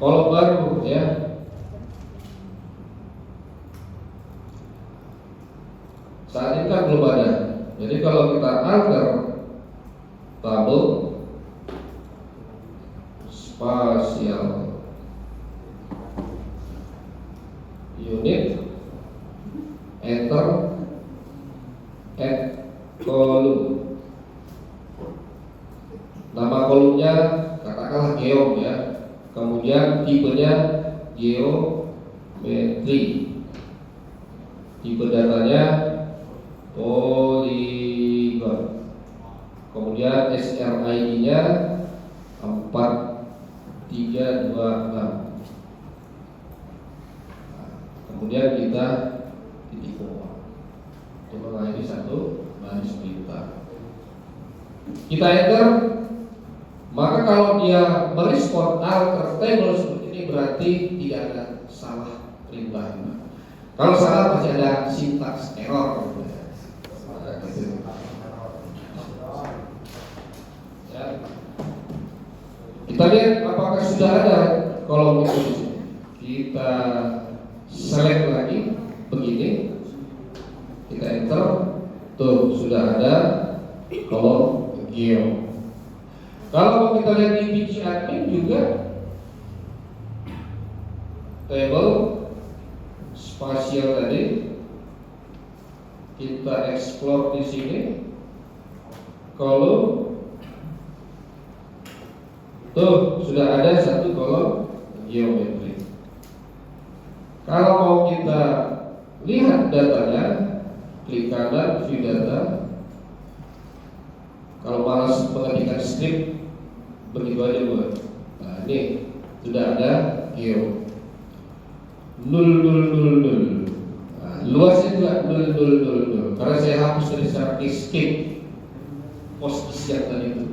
kolom baru ya. Saat ini kan belum ada. Jadi kalau kita alter tabel spasial unit, enter, add kolom. Nama kolomnya katakanlah geom ya. Kemudian tipenya geometri. Tipe datanya poligon. Kemudian SRID-nya 4326. Kemudian kita titik koma untuk mengakhiri satu baris perintah. Kita enter, maka kalau dia merespon alter table seperti ini berarti tidak ada salah perintah. Kalau salah masih ada sintaks error. Ya. Kita lihat apakah sudah ada kolom itu di sini. Kita select lagi begini, kita enter, tuh sudah ada kolom geo. Kalau kita lihat di PC admin juga table spasial tadi, kita explore di sini kolom, tuh sudah ada satu kolom geometri. Kalau mau kita lihat datanya, klik kanan view data. Kalau malas mengetikkan script, begitu aja buat. Nah ini sudah ada geo 0,000. Nah, luasnya juga 0,000. Karena saya hapus dari secara escape post yang tadi itu.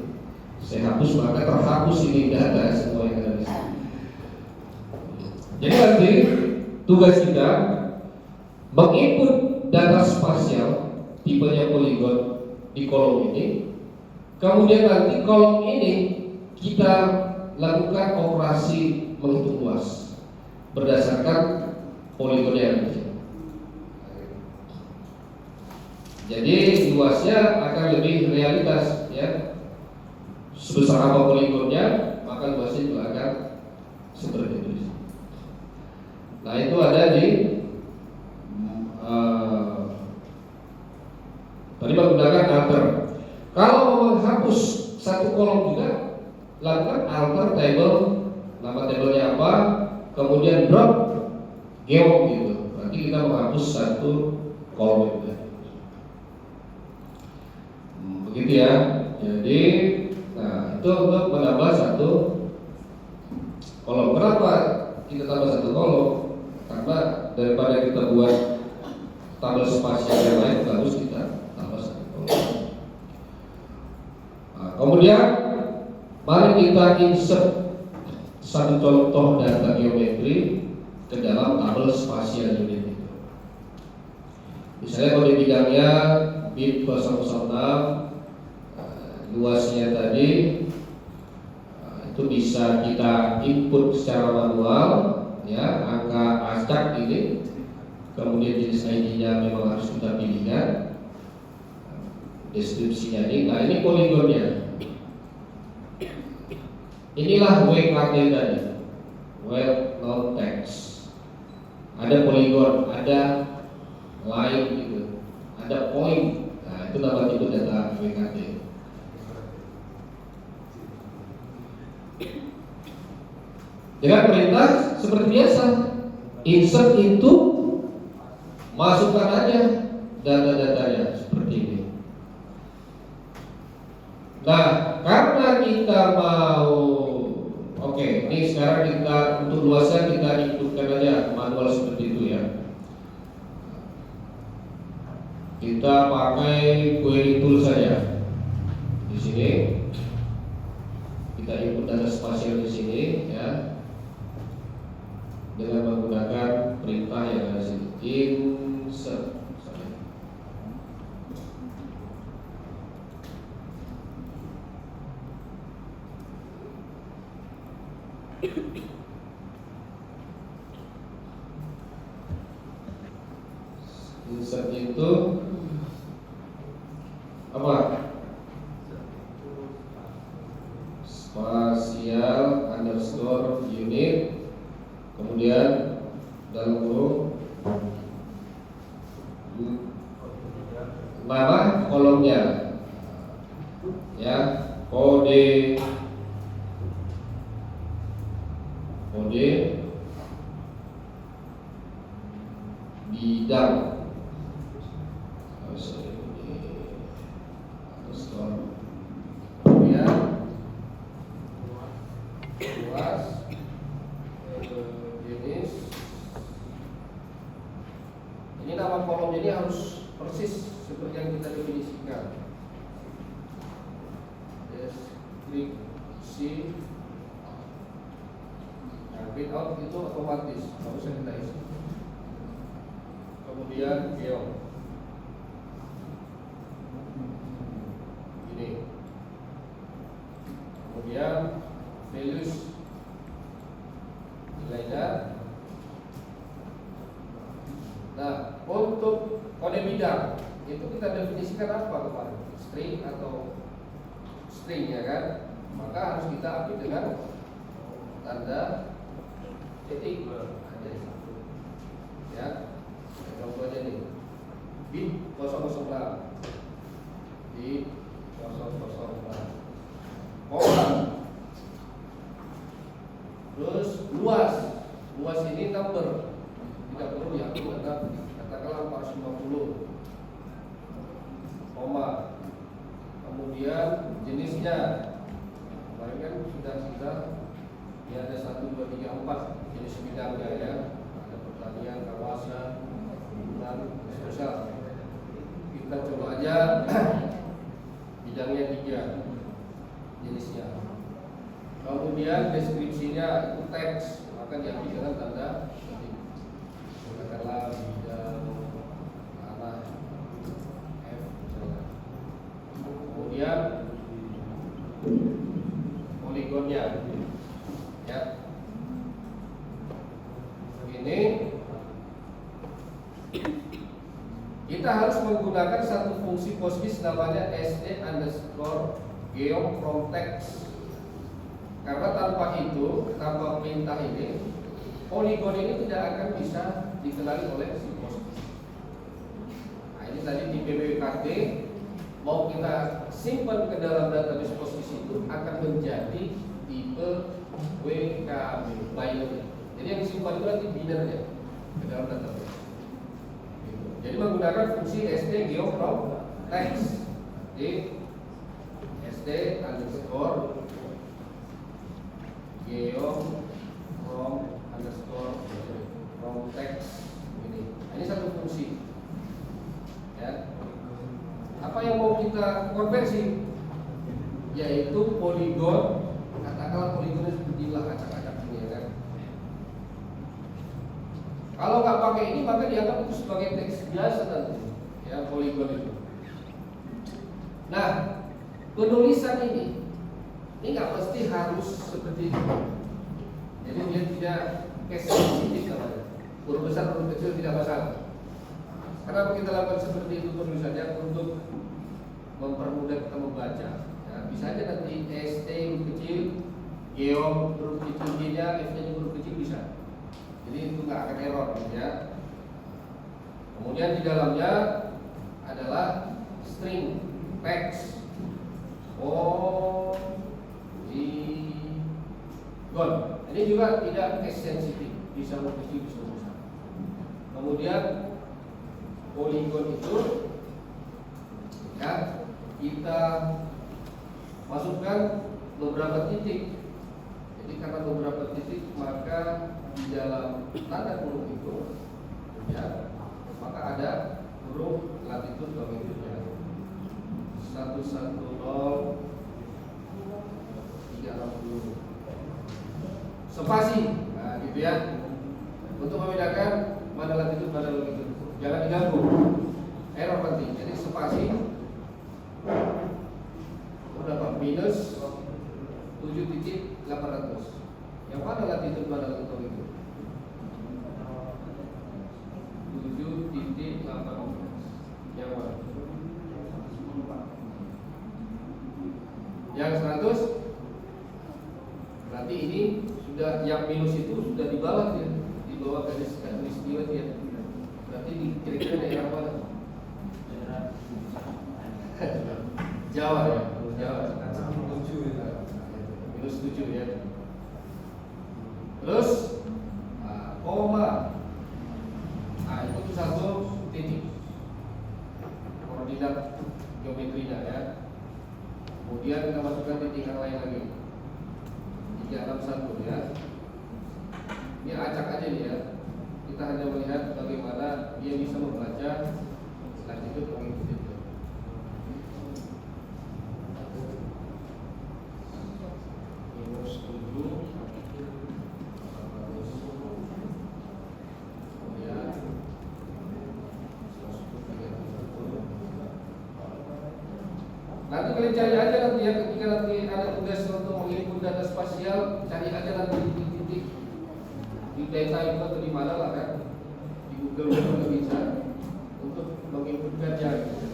Saya hapus, maka terhapus ini data semua yang ada di sini. Jadi nanti tugas kita menginput data spasial tipenya poligon di kolom ini. Kemudian nanti kolom ini kita lakukan operasi menghitung luas berdasarkan poligon yang ada. Jadi luasnya akan lebih realitas ya. Sebesar apa poligonnya, maka luasnya juga akan seperti itu. Nah itu ada di tadi menggunakan alter. Kalau mau menghapus satu kolom juga, lakukan alter table, nama tabelnya apa, kemudian drop geo gitu. Nanti kita menghapus satu kolom juga. Begitu ya. Jadi, nah itu untuk menambah satu kolom. Kenapa kita tambah satu kolom? Karena daripada kita buat tabel spasial yang lain, bagus kita tambah satu kolom. Nah, kemudian mari kita insert satu contoh data geometri ke dalam tabel spasial unit itu. Misalnya kalau di bidangnya bit 006, luasnya tadi itu bisa kita input secara manual ya, angka acak ini, kemudian jenis ID-nya memang harus kita pilihkan, deskripsinya ini. Nah ini poligonnya, inilah WKT tadi, well known text. Ada poligon, ada line gitu, ada point. Nah itu nama tipe data WKT. Dengan perintah seperti biasa, insert itu masukkan aja data-datanya seperti ini. Nah, karena kita mau, oke, ini sekarang kita untuk luasnya kita inputkan aja manual seperti itu ya. Kita pakai query tool saja. Di sini kita input data spasial di sini ya, dengan menggunakan perintah yang ada di sini, insert. tulisannya itu apa? Spasial underscore unit, kemudian dalam kurung nama kolomnya, ya, kode bidang, kemudian luas, jenis. Ini nama kolom ini harus persis seperti yang kita definisikan. Deskripsi. Nah, print out itu otomatis, nggak usah kita isi. Kemudian geom. Ini. Kemudian values, nilainya. Nah, untuk kode bidang itu kita definisikan apa kemarin? String atau string, ya kan? Maka harus kita update dengan tanda titik. Ada satu, ya. Contohnya nih, bit 006, di 006, koma. Terus luas ini number, tidak perlu diatur, katakanlah 450, koma. Kemudian jenisnya, kemarin kan sudah ini ada 1, 2, 3, 4 jenis bidangnya, ya. Ada pertanian, kawasan, dan sosial. Kita coba aja bidangnya 3 jenisnya. Kemudian deskripsinya itu teks, maka diambil dengan tanda titik. Katakanlah bidang tanah F. Kemudian poligonnya, ya. Ini kita harus menggunakan satu fungsi POSGIS namanya sd underscore geom from text. Karena tanpa itu, tanpa perintah ini, poligon ini tidak akan bisa dikenali oleh si POSGIS. Nah, ini tadi di PBWKT mau kita simpan ke dalam database POSGIS itu akan menjadi tipe WKB binary. Jadi yang disimpan itu nanti binarynya ke dalam database. Jadi menggunakan fungsi sd geom from text di sd underscore geom from text ini. Ini satu fungsi, ya. Apa yang mau kita konversi? Yaitu poligon. Katakanlah poligonnya seperti inilah, acak-acak ini, ya kan. Kalau nggak pakai ini maka dianggap itu sebagai teks biasa nanti, ya, poligon itu. Nah, penulisan ini nggak mesti harus seperti itu. Jadi dia tidak case sensitif namanya. Huruf besar, huruf kecil tidak masalah. Kenapa kita lakukan seperti itu penulisannya? Untuk mempermudah kita membaca. Ya, bisa aja nanti ST huruf kecil, geom huruf kecil, G-nya, F-nya huruf kecil bisa. Jadi itu nggak akan error, ya. Kemudian di dalamnya adalah string text. Ini juga tidak case sensitif, bisa huruf kecil, bisa huruf besar. Kemudian poligon itu, ya, kita masukkan beberapa titik. Jadi karena beberapa titik maka di dalam tanda kurung itu, ya, maka ada huruf latitude longitude-nya 110 360 spasi, nah gitu ya, untuk membedakan mana latitude mana longitude. Jangan diganggu, error nanti. Jadi spasi berapa? Minus 7.800. Yang mana latitude mana longitude? 7.800. Yang 100 berarti ini sudah, yang minus itu sudah di bawah ya, di bawah garis khatulistiwa ya. Berarti di kira-kira daerah mana? Jawa ya, Jawa. Minus 7 ya. Terus koma. Nah, itu tuh satu titik koordinat geometrinya ya. Kemudian kita masukkan titik yang lain lagi 361 ya. Ini acak aja nih ya. Kita hanya melihat bagaimana dia bisa membaca latitud longitude itu. Minus 7 nanti kalian cari aja nanti ya, ketika nanti ada tugas untuk menginput data spasial, cari aja nanti di titik di data itu atau di mana lah kan, di Google juga bisa untuk menginputkannya gitu.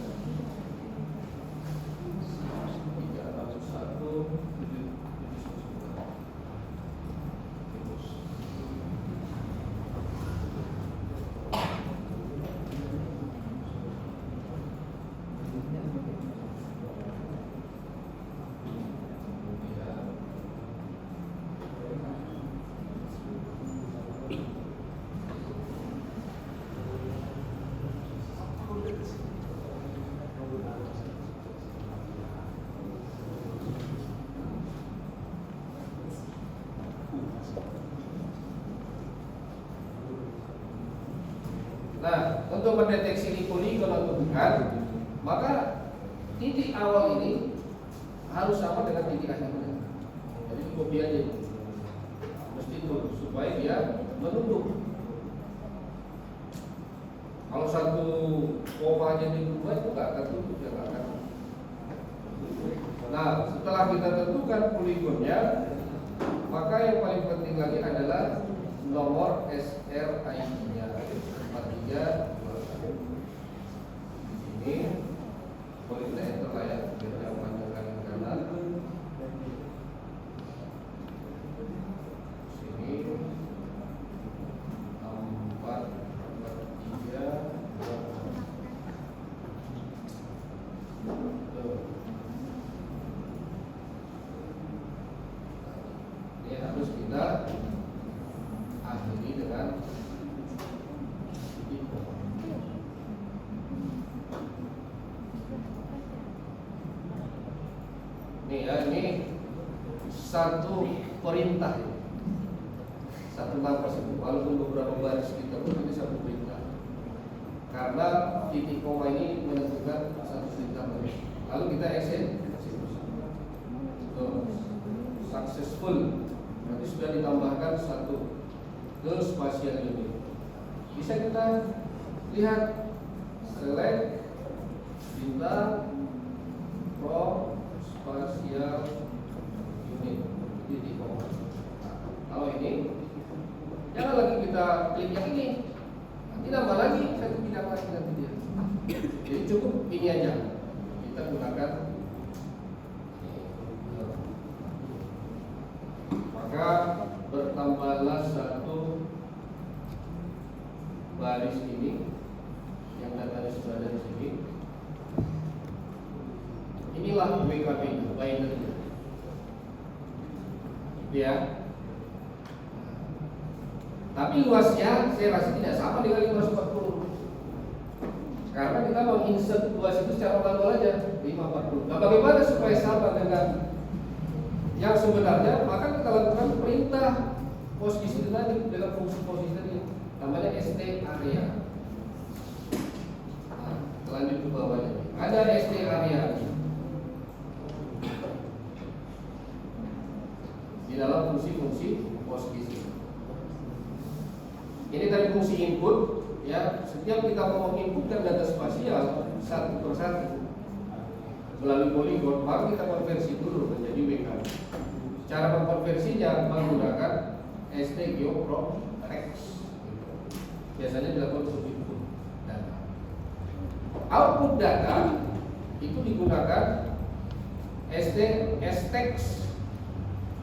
7. Nah, untuk mendeteksi ini poligon atau bukan, maka titik awal ini harus sama dengan titik akhirnya. Jadi copy aja, mesti turun supaya dia menunduk. Kalau satu koma aja dibuat itu nggak akan tunduk, ya nggak akan. Nah, setelah kita tentukan poligonnya, maka yang paling penting lagi adalah nomor SRID-nya. 43 ini boleh kita enter lah ya, kita panjangkan ke kanan. Sini 443 ini harus kita akhiri dengan ini ya, ini satu perintah, satu nafas itu, walaupun beberapa baris kita pun ini satu perintah, karena titik koma ini menentukan satu perintah. Lalu kita extend successful, nanti sudah ditambahkan satu ke spasial unit. Bisa kita lihat select bintang from spasial unit titik koma. Kalau ini jangan lagi kita klik yang ini, nanti nambah lagi satu bidang lagi nanti dia. Jadi cukup ini aja, kita gunakan. Maka bertambahlah satu baris ini yang datanya sudah ada di sini. Inilah WKB binary ya. Tapi luasnya saya rasa tidak sama dengan 540, karena kita mau insert luas itu secara manual aja 540. Nah, bagaimana supaya sama dengan yang sebenarnya? Maka kita lakukan perintah posisi tadi dengan fungsi posisi tadi, namanya ST area. Nah, lanjut ke bawahnya, ada ST area di dalam fungsi-fungsi posisi. Ini tadi fungsi input ya. Setiap kita mau menginputkan data spasial satu persatu melalui poligon, maka kita konversi dulu menjadi WK. Cara mengkonversinya menggunakan ST GeoProc-Rex. Biasanya dilakukan untuk input data. Output data itu digunakan STX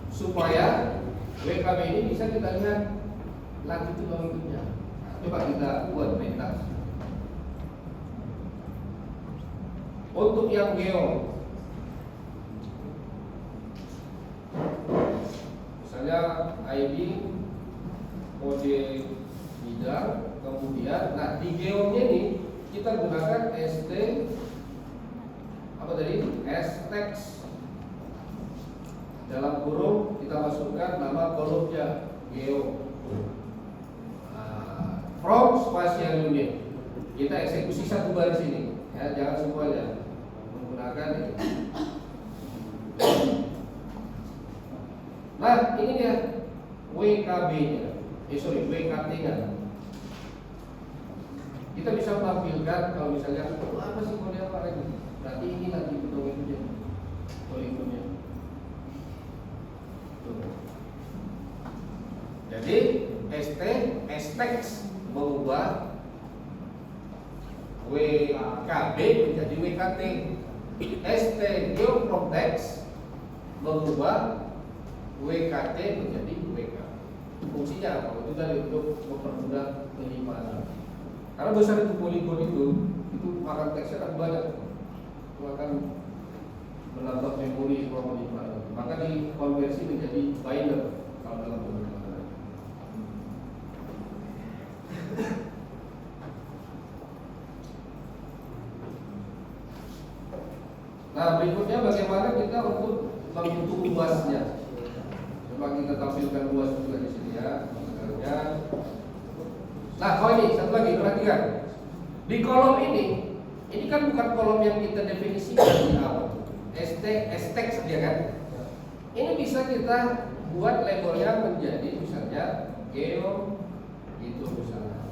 supaya WKB ini bisa kita lihat longitudenya. Coba kita buat perintah. Untuk yang geo, misalnya ID, kode bidang, kemudian, nah di geonya ini kita gunakan STX dalam kurung kita masukkan nama kolomnya geo. From spatial unit kita eksekusi satu baris ini, ya, jangan semuanya menggunakan ini. Nah ini dia WKB-nya, WKT-nya. Kita bisa menampilkan kalau misalnya apa sih kode apa lagi? Berarti ini nanti itu poligonnya. Jadi STX mengubah WKB menjadi WKT. ST GeoProtex mengubah WKT menjadi WK. Fungsinya apa? Itu tadi untuk mempermudah penyimpanan. Karena besar itu poligon itu akan teksnya kan banyak, itu akan menambah memori ruang penyimpanan. Maka dikonversi menjadi binder kalau dalam pembuatan. Nah berikutnya bagaimana kita untuk menghitung luasnya. Coba kita tampilkan luas juga di sini ya. Nah ini satu lagi, perhatikan. Di kolom ini kan bukan kolom yang kita definisikan di awal. STX dia kan. Ini bisa kita buat labelnya menjadi misalnya geo itu misalnya.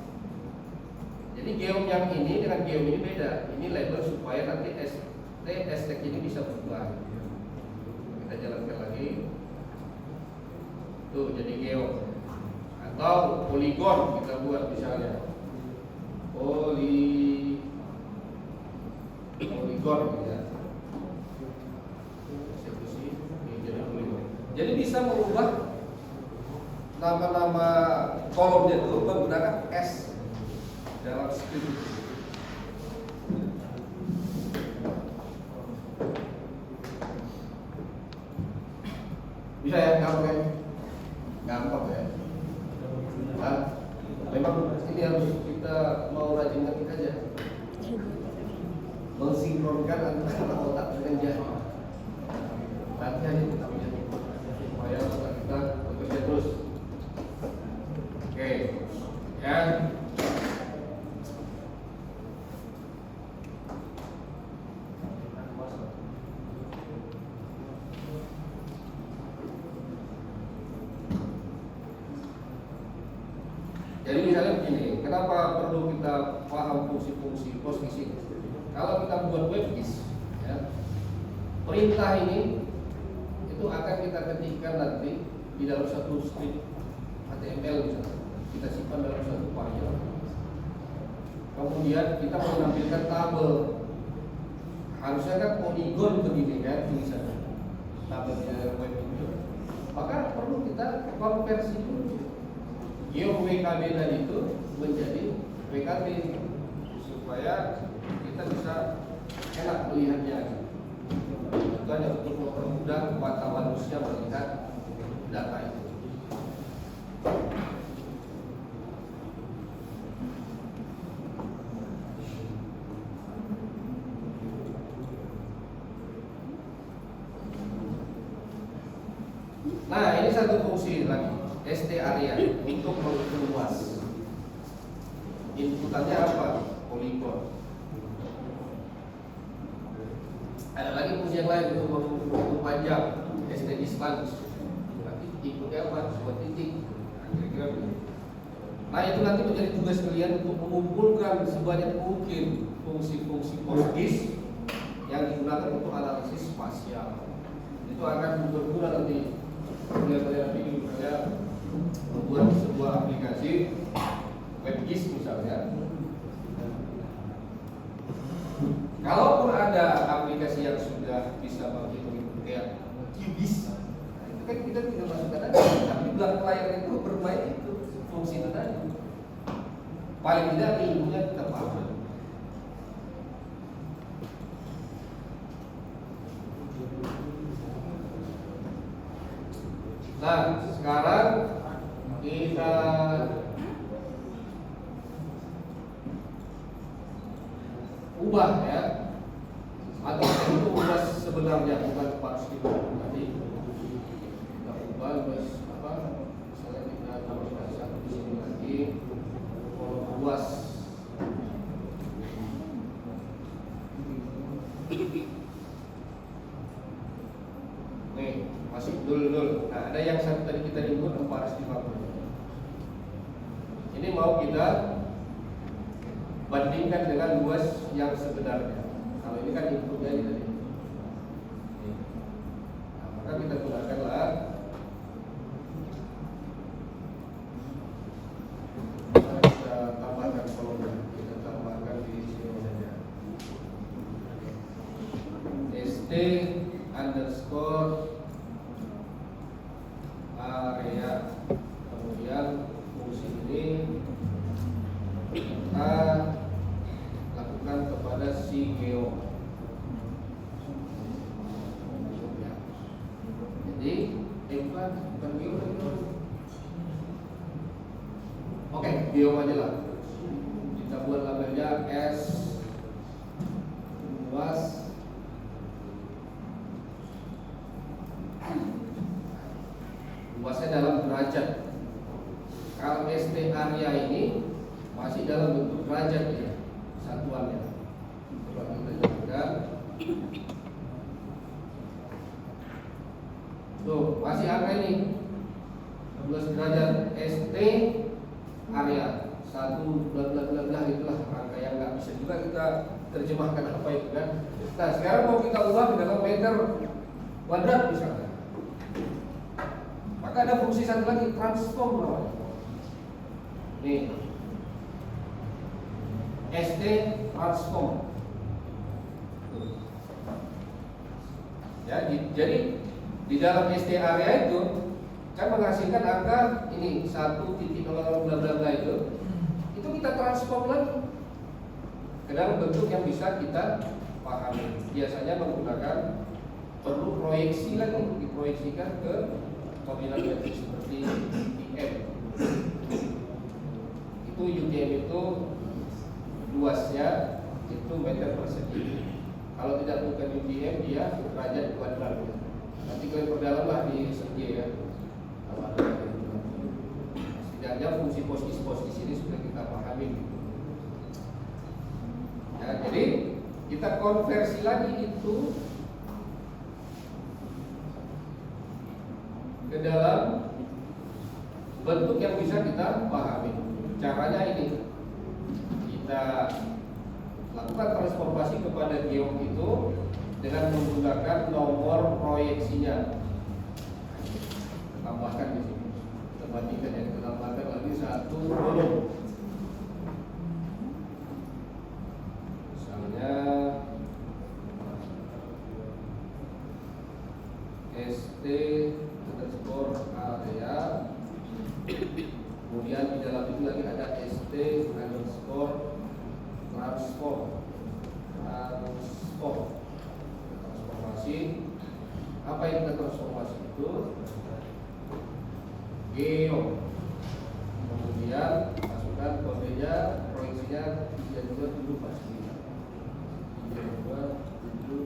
Jadi geo yang ini dengan geo ini beda. Ini label supaya nanti STX ini bisa berubah. Kita jalankan lagi. Tuh jadi geo. Atau poligon kita buat misalnya poligon ya. Eksekusi ini jadi poligon. Jadi bisa mengubah nama-nama kolomnya itu menggunakan S dalam script. Bisa ya, gampang ya. Nah, memang ini harus kita mau rajin ngetik aja, mensinkronkan antara otak dengan jari. Latihan itu supaya otak kita bekerja terus. Oke, ya. Jadi misalnya begini, kenapa perlu kita paham fungsi-fungsi posisi? Kalau kita buat WebGIS, ya, perintah ini itu akan kita ketikkan nanti di dalam satu script HTML misalnya, kita simpan dalam satu file. Kemudian kita menampilkan tabel. Harusnya kan poligon begini kan tulisannya, tabelnya web itu. Maka perlu kita konversi dulu. Geo WKB tadi itu menjadi WKT supaya kita bisa enak melihatnya. Itu hanya untuk mempermudah mata manusia melihat data itu. Nah ini satu fungsi lagi. SD area untuk menghitung luas. Inputannya apa? Poligon. Ada lagi fungsi yang lain untuk menghitung panjang. SD distance. Berarti inputnya apa? Sebuah titik. Kira-kira begitu. Nah itu nanti menjadi tugas kalian untuk mengumpulkan sebanyak mungkin fungsi-fungsi PostGIS yang digunakan untuk analisis spasial. Itu akan berguna nanti. Kalian ini misalnya membuat sebuah aplikasi WebGIS misalnya. Kalaupun ada aplikasi yang sudah bisa menghitung kayak cubis. Nah, itu kan kita tinggal masukkan aja, tapi belakang layar itu bermain itu fungsi itu tadi. Paling tidak ilmunya kita paham. Nah, sekarang kita ubah ya, atau itu ubah sebenarnya bukan pas itu tadi kita ubah terus apa? Misalnya kita tambahkan satu di sini lagi, luas. Nih masih dul. Nah, ada yang satu tadi kita input 450. Ini mau kita bandingkan dengan luas yang sebenarnya. Kalau ini kan inputnya ini tadi. Nah, maka kita gunakanlah kita tambahkan kolomnya. Kita tambahkan di sini saja. ST underscore area, kemudian fungsi ini kita lakukan kepada si geo. Jadi bukan geo. Oke, geo aja lah. Kita buat labelnya S luas. Luasnya dalam derajat. Kalau ST area ini masih dalam bentuk derajat ya, satuannya. Coba kita jalankan. Tuh, masih angka ini 12 derajat. ST area 1 bla bla bla bla, itulah angka yang nggak bisa juga kita terjemahkan apa itu kan. Nah, sekarang mau kita ubah ke dalam meter kuadrat misalnya. Maka ada fungsi satu lagi, transform namanya. Nih, ST transform. Ya, jadi di dalam ST area itu kan menghasilkan angka ini 1.00 bla bla bla itu kita transform lagi ke dalam bentuk yang bisa kita pahami. Biasanya menggunakan perlu proyeksi lagi, diproyeksikan ke koordinat metrik seperti UTM. Itu UTM itu luasnya itu meter persegi. Kalau tidak bukan UTM dia derajat kuadrat. Nanti kalian perdalaman di segi ya. Setidaknya fungsi posisi ini sudah kita pahami. Ya, jadi kita konversi lagi itu ke dalam bentuk yang bisa kita pahami. Caranya ini, kita lakukan transformasi kepada geom itu dengan menggunakan nomor proyeksinya. Tambahkan di sini. Kita bandingkan yang kita tambahkan lagi satu kolom. Misalnya ST underscore area, kemudian di dalam itu lagi ada ST underscore transformasi. Apa yang kita transformasi itu? Geo. Kemudian masukkan kodenya, proyeksinya 32 pasti. 32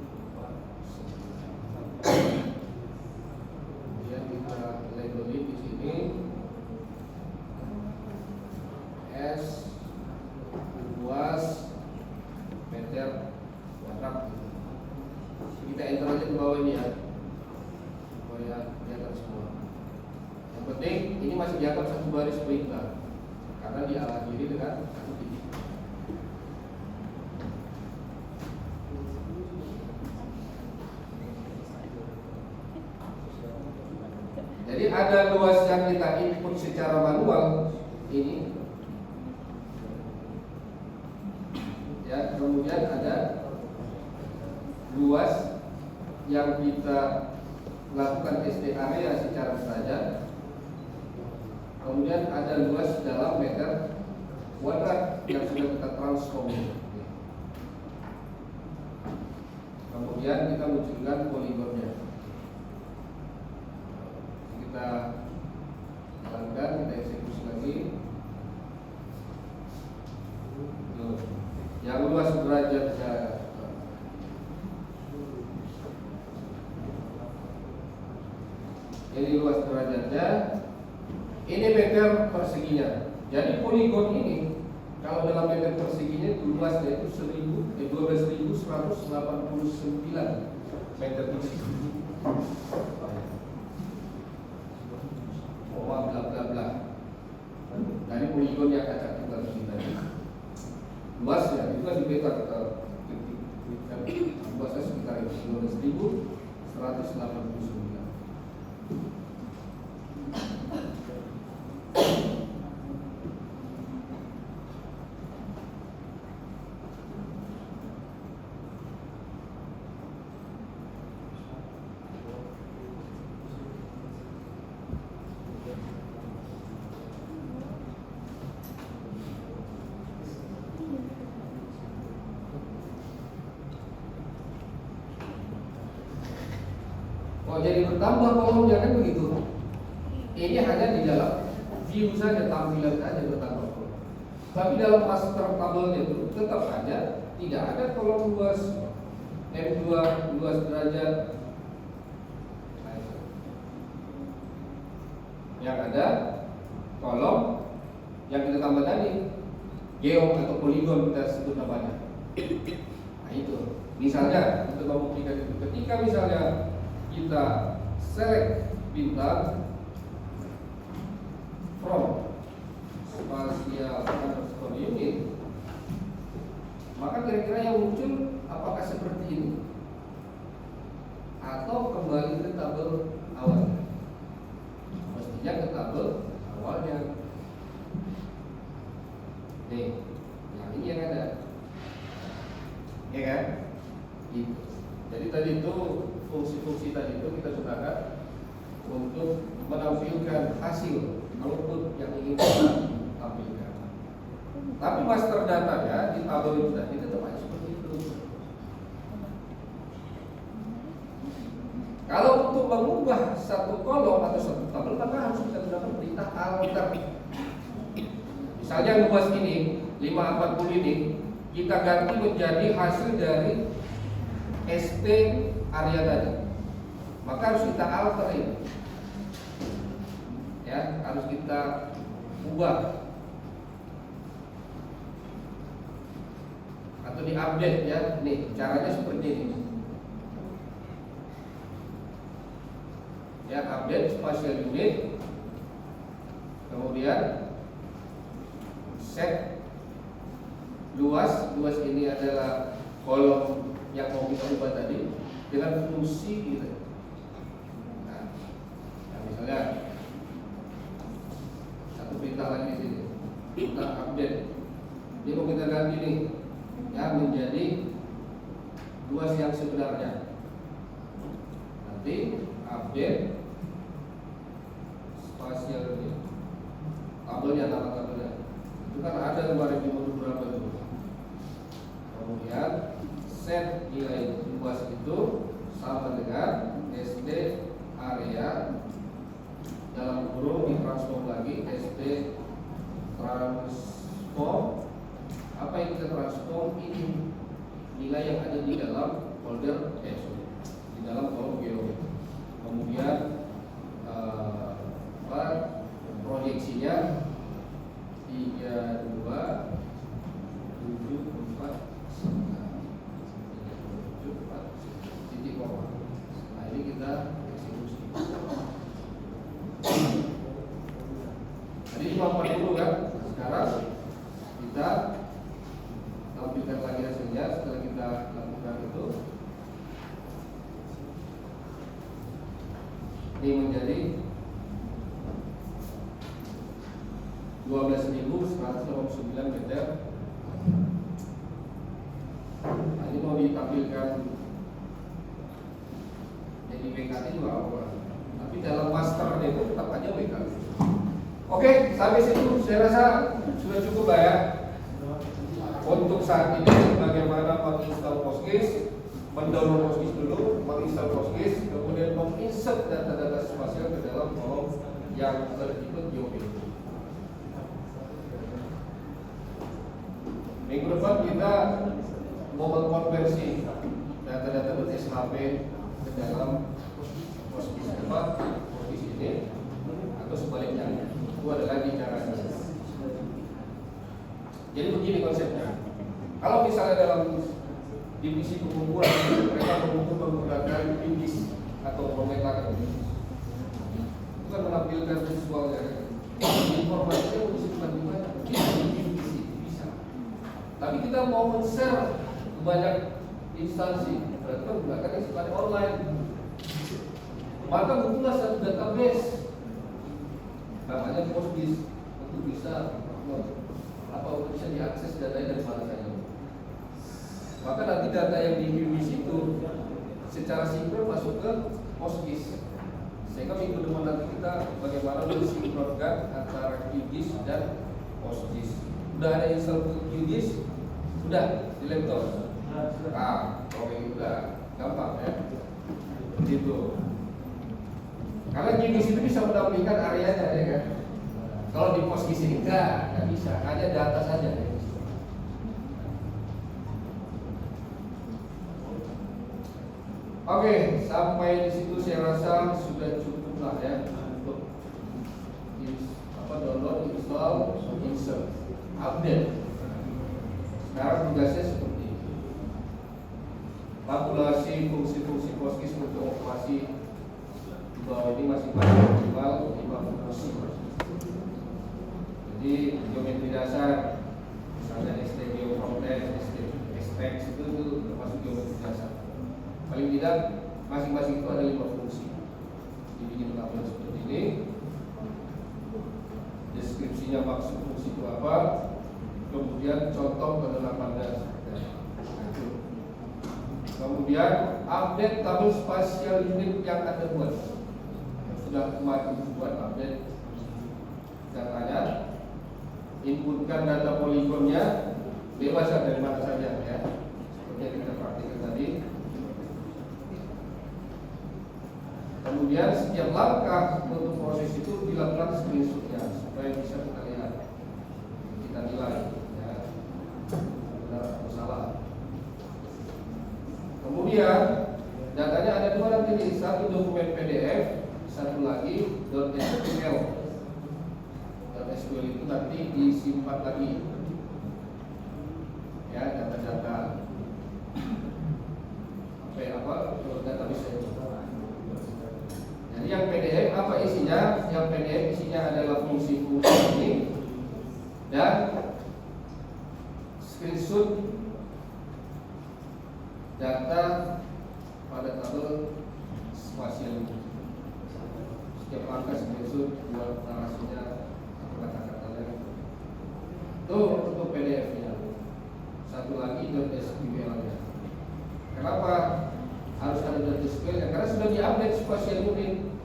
kemudian kita labeli di sini S luas meter kuadrat. Kita enter aja ke bawah ini ya, supaya kelihatan semua. Yang penting ini masih dianggap satu baris perintah karena diakhiri dengan satu titik. Jadi ada luas yang kita input secara manual ini, ya, kemudian ada luas yang kita melakukan SD area secara derajat. Kemudian ada luas dalam meter kuadrat yang sudah kita transform. Kemudian kita munculkan poligonnya. Kita jalankan, kita eksekusi lagi. Tuh. Yang luas derajatnya ini luas derajatnya, ini meter perseginya. Jadi poligon ini kalau dalam meter perseginya itu luasnya itu 12.189 meter persegi. Bla bla bla. Dari poligon yang acak kita tadi. Luasnya itu kan di peta kita ketik. Luasnya sekitar 12.189. Oh, jadi bertambah kolomnya kan begitu. Ini hanya di dalam view saja, tampilan saja bertambah kolom. Tapi dalam master tabelnya itu tetap saja tidak ada kolom luas M2 luas derajat. Yang ada kolom yang kita tambah tadi, geom atau poligon kita sebut namanya. Nah itu, misalnya untuk membuktikan itu, ketika misalnya kita select bintang from spatial underscore unit, maka kira-kira yang muncul apakah seperti ini atau kembali ke tabel awal? Mestinya ke tabel awalnya. Nih, yang ini yang ada, ya kan? Gitu. Jadi tadi itu fungsi-fungsi tadi itu kita gunakan untuk menampilkan hasil output yang ingin kita tampilkan. Tapi master datanya di tabel itu tadi tetap aja seperti itu. Kalau untuk mengubah satu kolom atau satu tabel maka harus kita gunakan perintah alter. Misalnya luas ini 540 ini kita ganti menjadi hasil dari ST area tadi, maka harus kita alter ini, ya harus kita ubah atau diupdate ya. Nih caranya seperti ini, ya update spatial unit, kemudian set luas ini adalah kolom yang mau kita ubah tadi dengan fungsi gitu. Nah, misalnya satu perintah lagi di sini, kita update. Ini mau kita ganti nih, ya menjadi luas yang sebenarnya. Nanti update spasial ini, tabelnya, nama tabelnya. Itu kan ada kemarin di modul berapa itu. Kemudian set nilai luas itu sama dengan SD area dalam kurung ditransform lagi SD transform. Apa yang kita transform ini nilai yang ada di dalam folder di dalam kolom geo. Kemudian proyeksinya 3274 titik koma. Nah ini kita eksekusi. Tadi 540 kan. Sekarang kita tampilkan lagi hasilnya setelah kita lakukan itu. Ini menjadi 12.189 meter. Nah, ini mau ditampilkan jadi WKT juga aura. Tapi dalam masternya itu tetap aja WKT. Oke, sampai situ saya rasa sudah cukup lah ya. Untuk saat ini bagaimana menginstal PostGIS, mendownload PostGIS dulu, menginstal PostGIS, kemudian menginsert data-data spasial ke dalam kolom yang terikut GeoPDB. Minggu depan kita mau mengkonversi data-data .shp ke dalam PostGIS PostGIS ini atau sebaliknya. Itu ada lagi caranya. Jadi begini konsepnya. Kalau misalnya dalam divisi pengumpulan mereka mengumpul menggunakan QGIS atau nomenklatur, itu kan menampilkan visualnya. Informasinya bisa dimana? Bisa. Tapi kita mau men-share banyak instansi, berarti kan menggunakan instansi online. Maka butuhlah satu database, namanya PostGIS, untuk bisa untuk bisa diakses datanya dari mana saja. Maka nanti data yang di QGIS itu secara sinkron masuk ke PostGIS. Sehingga minggu depan nanti kita bagaimana mensinkronkan antara QGIS dan PostGIS. Sudah ada install QGIS? Sudah di laptop. Oke, udah gampang ya. Gitu. Karena QGIS itu bisa menampilkan areanya ya kan. Kalau di PostGIS ini enggak bisa, hanya data saja. Oke, sampai di situ saya rasa sudah cukup lah ya untuk download, install, insert, update. Sekarang tugasnya seperti itu. Tabulasi fungsi-fungsi PostGIS untuk operasi di bawah ini masing-masing minimal 5 fungsi. Jadi geometri dasar, misalnya STGeo frontend, STX itu termasuk geometri dasar. Paling tidak masing-masing itu ada 5 fungsi. Dibikin tabel seperti ini. Deskripsinya maksud fungsi itu apa, kemudian contoh penerapannya. Kemudian update tabel spasial unit yang Anda buat. Sudah kemarin buat update datanya. Inputkan data poligonnya, bebas dari mana saja ya. Seperti yang kita praktikkan tadi. Kemudian setiap langkah untuk proses itu dilakukan screenshotnya supaya bisa kita lihat, kita nilai ya, benar atau salah. Kemudian datanya ada dua nanti, satu dokumen PDF, satu lagi .SQL. SQL itu nanti disimpan lagi ya data-data database itu. Jadi yang PDF apa isinya? Yang PDF isinya adalah fungsi-fungsi ini dan screenshot data pada tabel spasial. Setiap langkah screenshot buat narasinya. Itu untuk PDF-nya. Satu lagi .SQL-nya. Kenapa harus ada .SQL? Karena sudah diupdate spasial unit.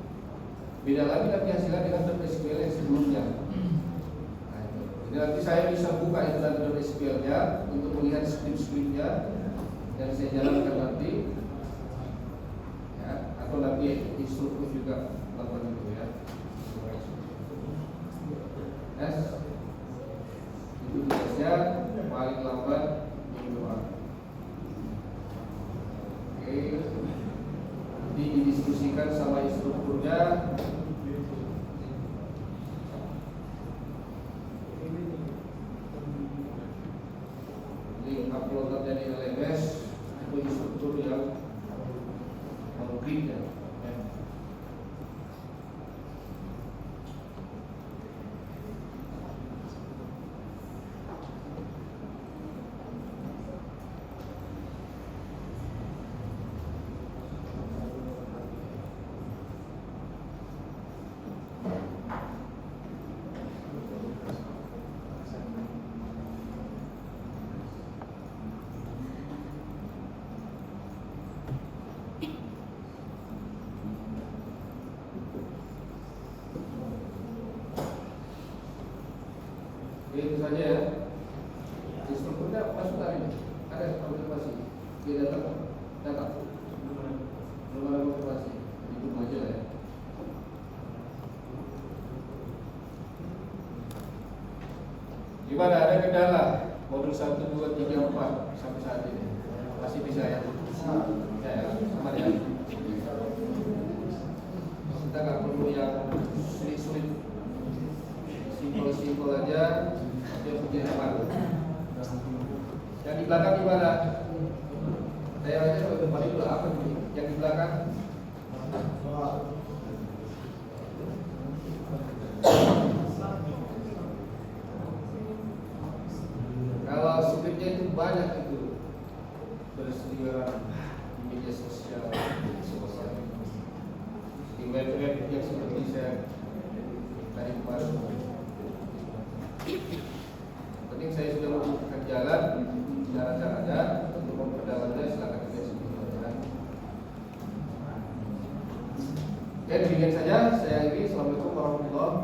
Beda lagi nanti hasilnya dengan .SQL yang sebelumnya. Nah, itu. Jadi nanti saya bisa buka itu dari .SQL-nya untuk melihat script-script-nya yang saya jalankan nanti. Ya, atau nanti instruktur juga melakukan itu ya. Yes. Itu tugasnya paling lambat minggu depan. Oke, nanti didiskusikan sama instrukturnya. Link upload dari LMS itu instruktur yang mengkliknya. saja ya. Instrukturnya masuk hari ini. Ada konfirmasi. Dia datang. Belum ada konfirmasi. Itu aja ya. Gimana, ada kendala modul 1, 2, 3, 4 sampai saat ini? Masih bisa ya? Ya, sama ya. Kita nggak perlu yang sulit-sulit, simpel-simpel aja, yang penting aman. Yang di belakang gimana? Saya aja kalau depan itu apa nih? Yang di belakang? Kalau sulitnya itu banyak itu berseliweran di media sosial, di web-web yang seperti saya tadi kemarin. Penting saya sudah membuka jalan, cara-caranya untuk memperdalamnya, silakan kita sebutkan. Oke, demikian saja. Saya Iri. Assalamualaikum warahmatullahi wabarakatuh.